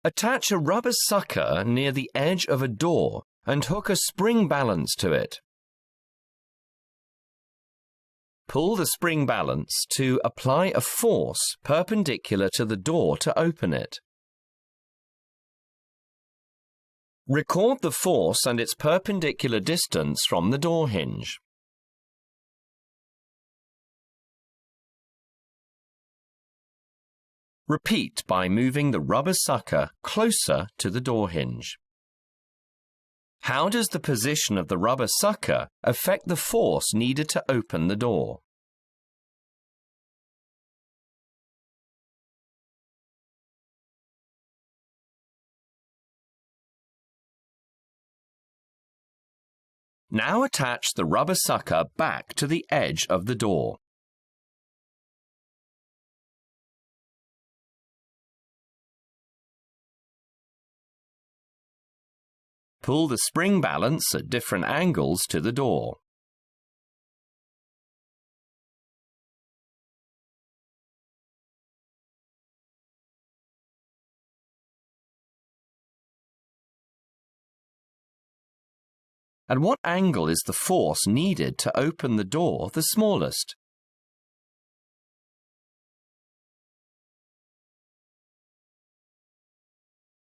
Attach a rubber sucker near the edge of a door and hook a spring balance to it. Pull the spring balance to apply a force perpendicular to the door to open it. Record the force and its perpendicular distance from the door hinge. Repeat by moving the rubber sucker closer to the door hinge. How does the position of the rubber sucker affect the force needed to open the door? Now attach the rubber sucker back to the edge of the door. Pull the spring balance at different angles to the door. At what angle is the force needed to open the door the smallest?